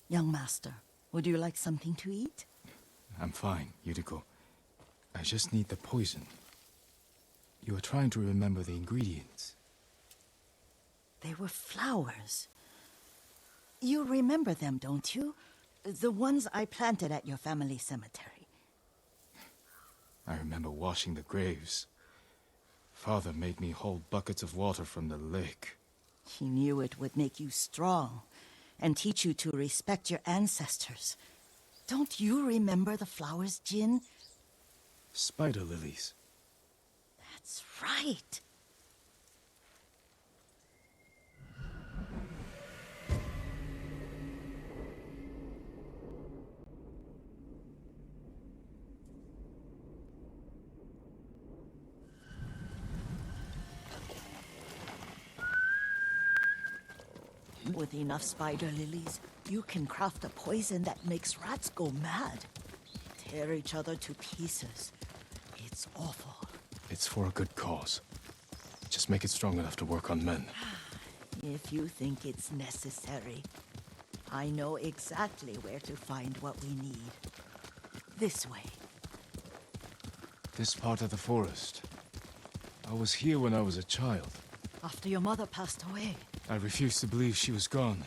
Young master, would you like something to eat? I'm fine, Yuriko. I just need the poison. You were trying to remember the ingredients. They were flowers. You remember them, don't you? The ones I planted at your family cemetery. I remember washing the graves. Father made me hold buckets of water from the lake. He knew it would make you strong and teach you to respect your ancestors. Don't you remember the flowers, Jin? Spider lilies. That's right. With enough spider lilies, you can craft a poison that makes rats go mad. Tear each other to pieces. It's awful. It's for a good cause. Just make it strong enough to work on men. If you think it's necessary, I know exactly where to find what we need. This way. This part of the forest. I was here when I was a child. After your mother passed away. I refused to believe she was gone.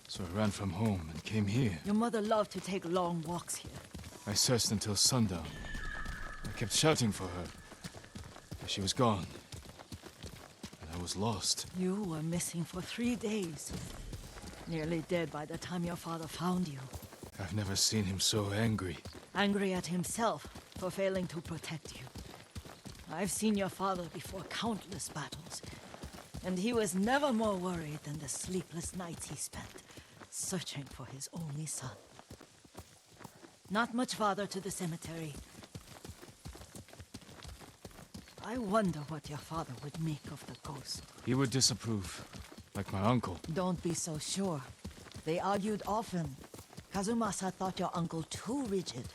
So I ran from home and came here. Your mother loved to take long walks here. I searched until sundown. I kept shouting for her. But she was gone. And I was lost. You were missing for 3 days. Nearly dead by the time your father found you. I've never seen him so angry. Angry at himself for failing to protect you. I've seen your father before countless battles. And he was never more worried than the sleepless nights he spent searching for his only son. Not much farther to the cemetery. I wonder what your father would make of the ghost. He would disapprove, like my uncle. Don't be so sure. They argued often. Kazumasa thought your uncle too rigid,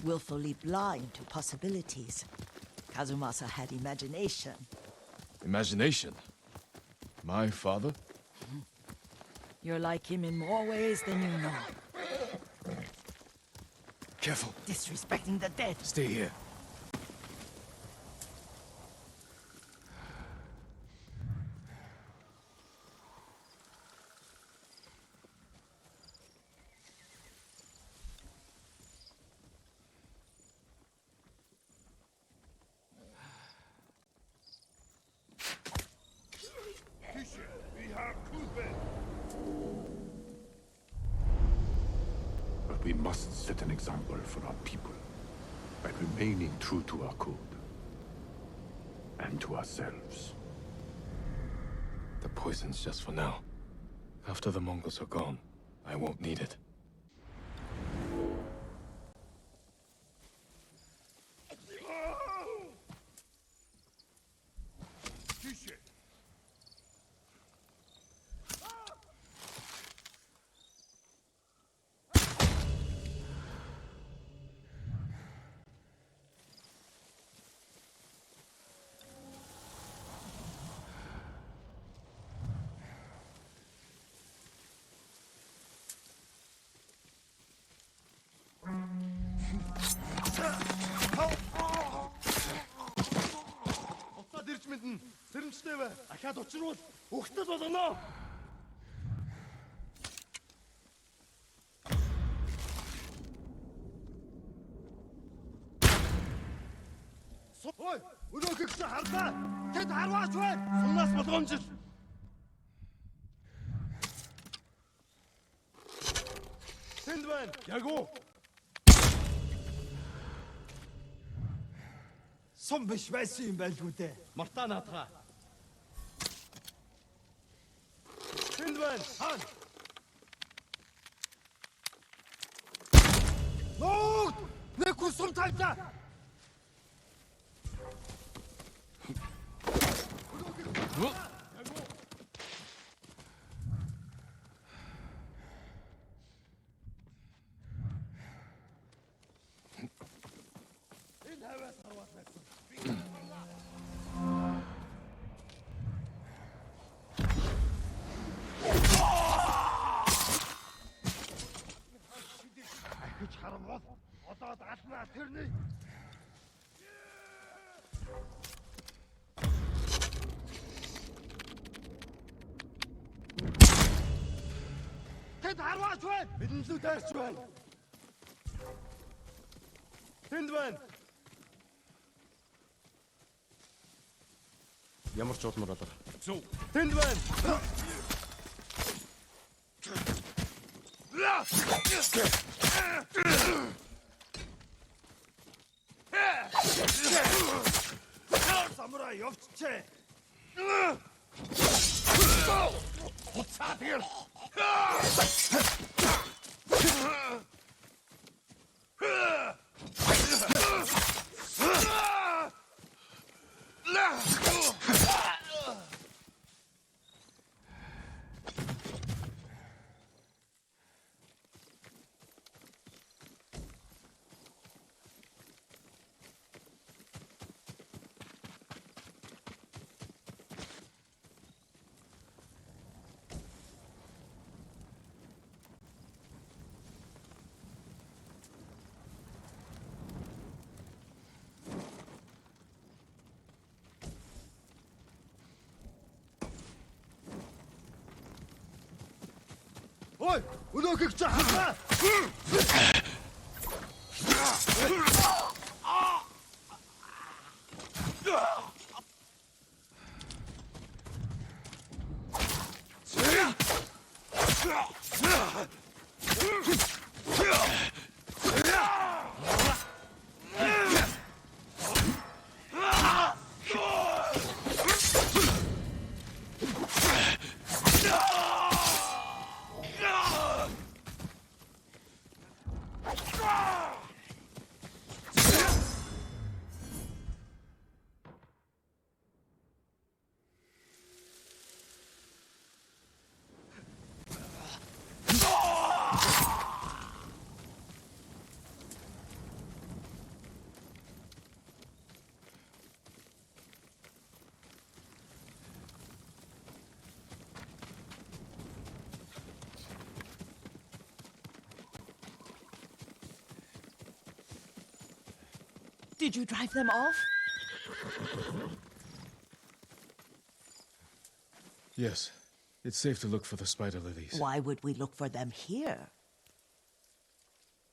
willfully blind to possibilities. Kazumasa had imagination. Imagination? My father? You're like him in more ways than you know. Careful. Disrespecting the dead. Stay here. But we must set an example for our people by remaining true to our code and to ourselves. The poison's just for now. After the Mongols are gone, I won't need it. Уцаад ирж мэднэ. Сэрэмжтэйвэ. Ахаад учруул. Үхтэл болно. Ой, өнөөхөс харлаа. Тэд харваач бай. Суннаас болгоомжил. Тэнд байна. Яг уу. Сум биш байсан юм байлгүй дээ. Мартаа наадгаа. Тэнд байна. Хаан. Ноо! Нэг хүн сум тавьлаа. На тэрний. Тэд харваач байна. Бидний лүү дайрч байна. Тэнд байна. Ямар ч удмар болоо. Зөв. Тэнд байна. Самурай явчихжээ. Хуцаа тэгэл. Ой, өнөөхийг чи хатаа. Did you drive them off? Yes. It's safe to look for the spider lilies. Why would we look for them here?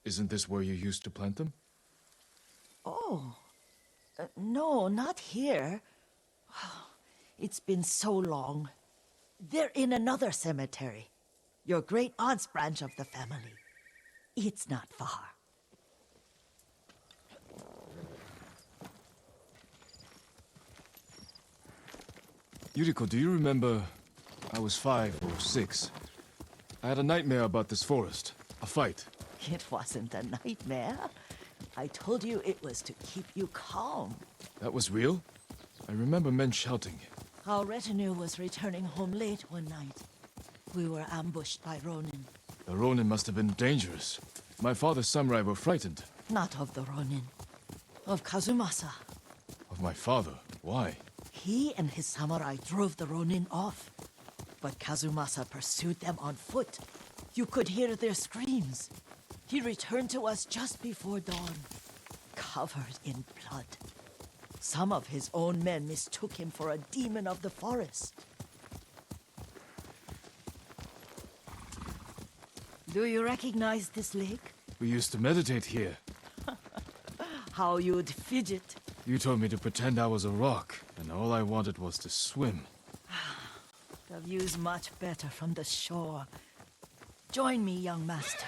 Isn't this where you used to plant them? Oh. No, not here. It's been so long. They're in another cemetery. Your great-aunt's branch of the family. It's not far. Yuriko, do you remember... I was 5 or 6. I had a nightmare about this forest. A fight. It wasn't a nightmare. I told you it was to keep you calm. That was real? I remember men shouting. Our retinue was returning home late one night. We were ambushed by Ronin. The Ronin must have been dangerous. My father's samurai were frightened. Not of the Ronin. Of Kazumasa. Of my father? Why? He and his samurai drove the Ronin off. But Kazumasa pursued them on foot. You could hear their screams. He returned to us just before dawn, covered in blood. Some of his own men mistook him for a demon of the forest. Do you recognize this lake? We used to meditate here. How you'd fidget. You told me to pretend I was a rock, and all I wanted was to swim. The view's much better from the shore. Join me, young master.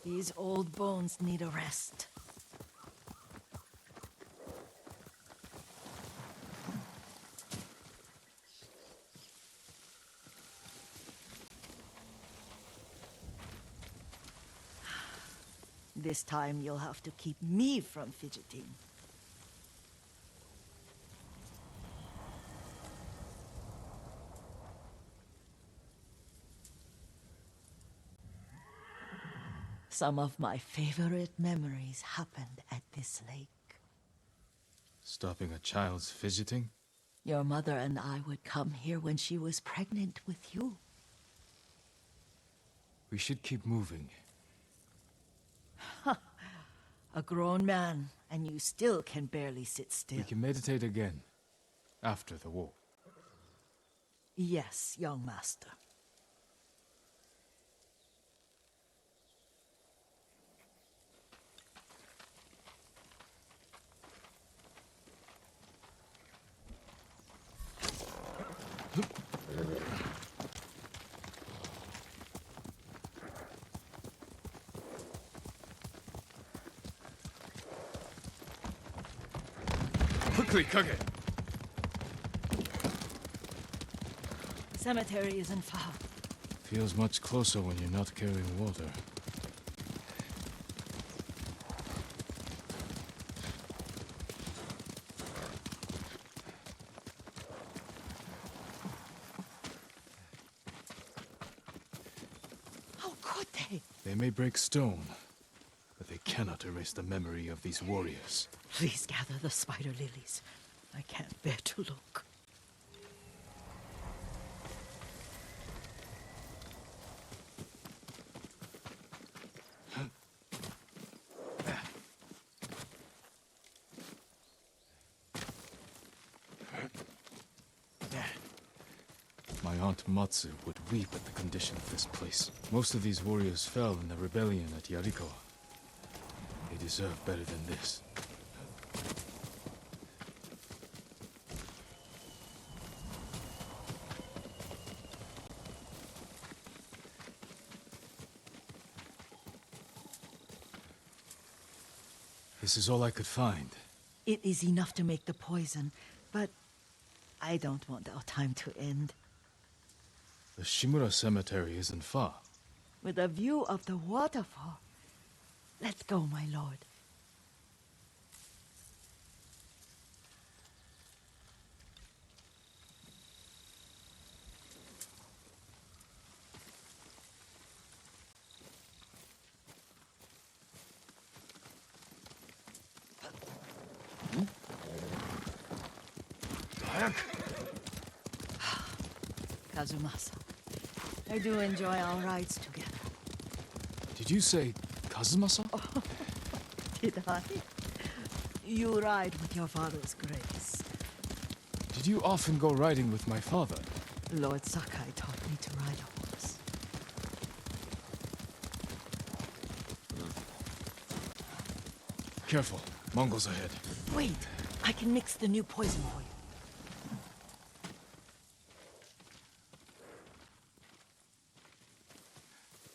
These old bones need a rest. This time you'll have to keep me from fidgeting. Some of my favorite memories happened at this lake. Stopping a child's fidgeting? Your mother and I would come here when she was pregnant with you. We should keep moving. A grown man, and you still can barely sit still. We can meditate again. After the war. Yes, young master. Quickly, Kage! Cemetery isn't far. Feels much closer when you're not carrying water. How could they? They may break stone, but they cannot erase the memory of these warriors. Please gather the spider lilies. I can't bear to look. My aunt Matsu would weep at the condition of this place. Most of these warriors fell in the rebellion at Yuriko. They deserve better than this. This is all I could find. It is enough to make the poison, but I don't want our time to end. The Shimura Cemetery isn't far. With a view of the waterfall. Let's go, my lord. Kazumasa, I do enjoy our rides together. Did you say Kazumasa? Did I? You ride with your father's grace. Did you often go riding with my father? Lord Sakai taught me to ride a horse. Careful, Mongols ahead. Wait, I can mix the new poison for you.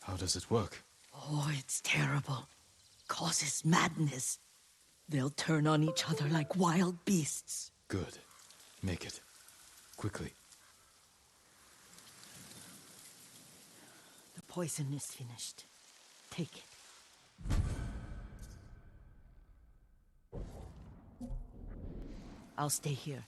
How does it work? Oh, it's terrible. Causes madness. They'll turn on each other like wild beasts. Good. Make it. Quickly. The poison is finished. Take it. I'll stay here.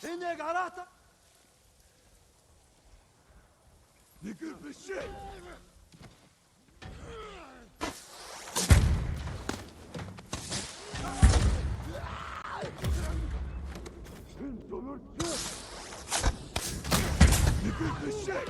إنك عرفت؟ نقل بالشيء. نقل بالشيء.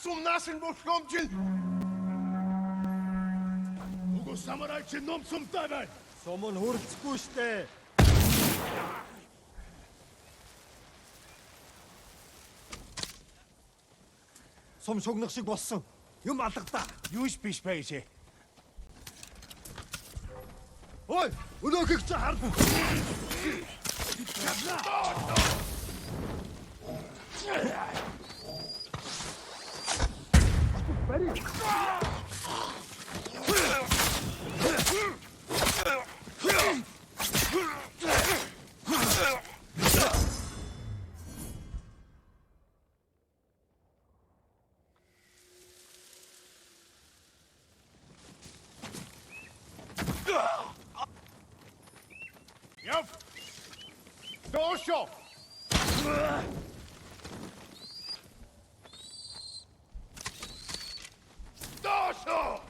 Сум нашин болох юм чинь. Угу самурай чи ном сумтай байна. Сум нь хүрцэхгүй штэ. Сум шугнах шиг болсон. Юм алгадаа. Юуш биш байшээ. Ой, өнөөхийг чи хар. Яв. Доошо. Доошо.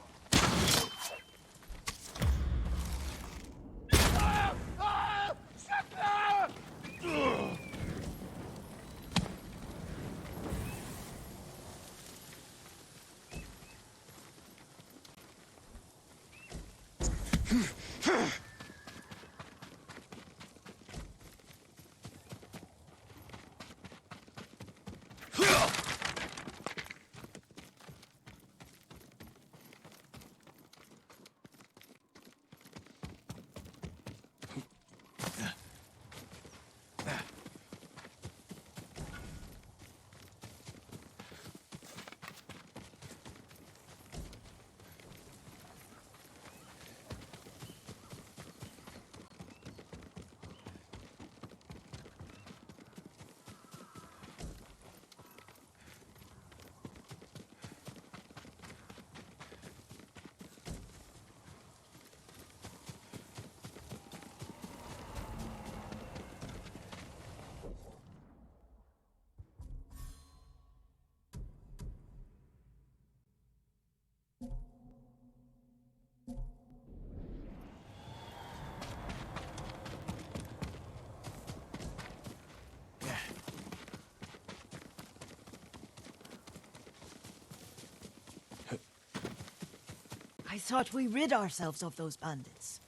I thought we rid ourselves of those bandits.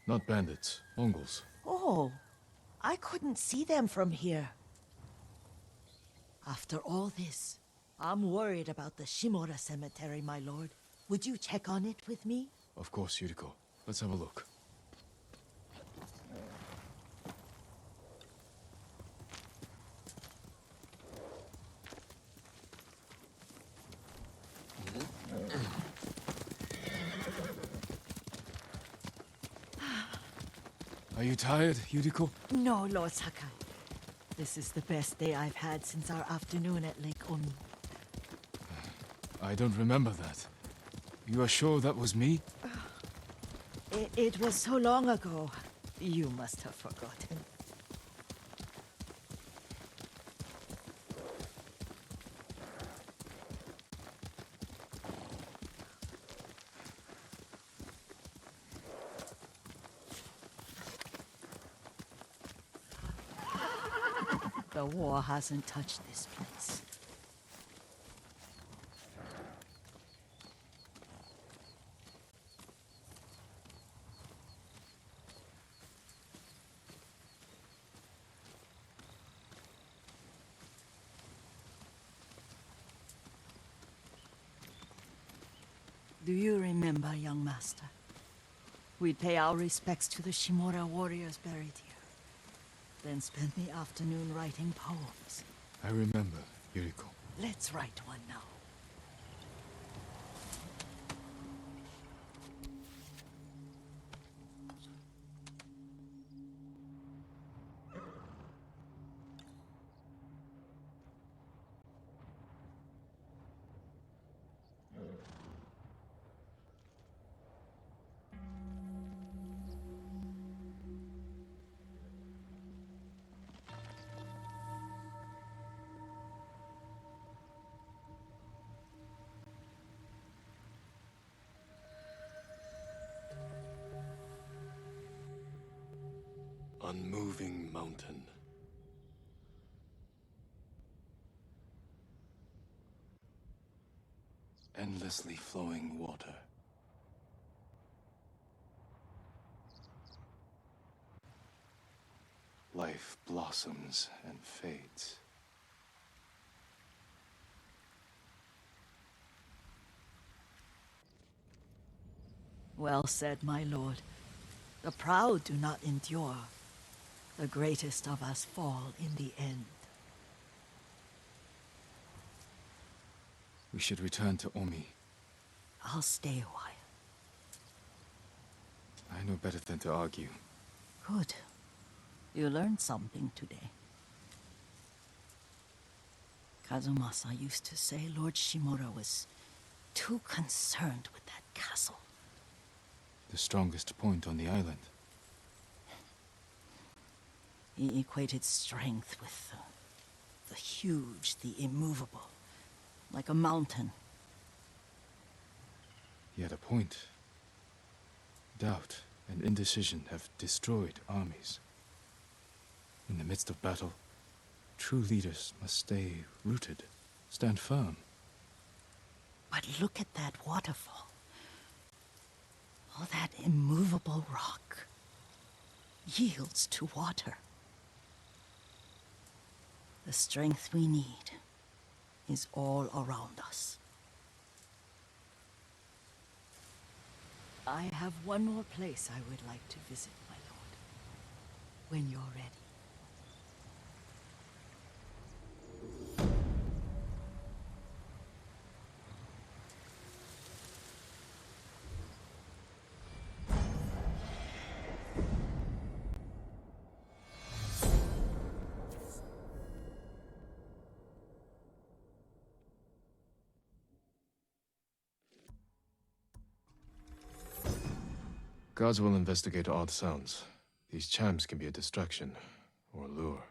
Not bandits, Mongols. Oh, I couldn't see them from here. After all this, I'm worried about the Shimura cemetery, my lord. Would you check on it with me? Of course, Yuriko. Let's have a look. Are you tired, Yuriko? No, Lord Sakai. This is the best day I've had since our afternoon at Lake Onu. I don't remember that. You are sure that was me? It was so long ago. You must have forgotten. The war hasn't touched this place. Do you remember, young master? We'd pay our respects to the Shimura warriors buried here. Then spend the afternoon writing poems. I remember, Yuriko. Let's write one now. Unmoving mountain. Endlessly flowing water. Life blossoms and fades. Well said, my lord. The proud do not endure. The greatest of us fall in the end. We should return to Omi. I'll stay a while. I know better than to argue. Good. You learned something today. Kazumasa used to say Lord Shimura was too concerned with that castle. The strongest point on the island. He equated strength with the huge, the immovable, like a mountain. He had a point. Doubt and indecision have destroyed armies. In the midst of battle, true leaders must stay rooted, stand firm. But look at that waterfall. All that immovable rock yields to water. The strength we need is all around us. I have one more place I would like to visit, my lord. When you're ready. Guards will investigate odd sounds. These chimes can be a distraction, or a lure.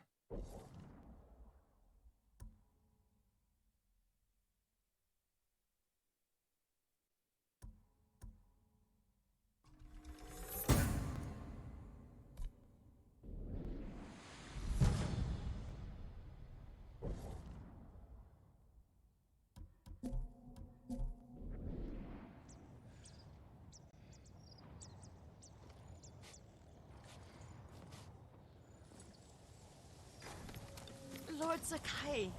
Lord Sakai,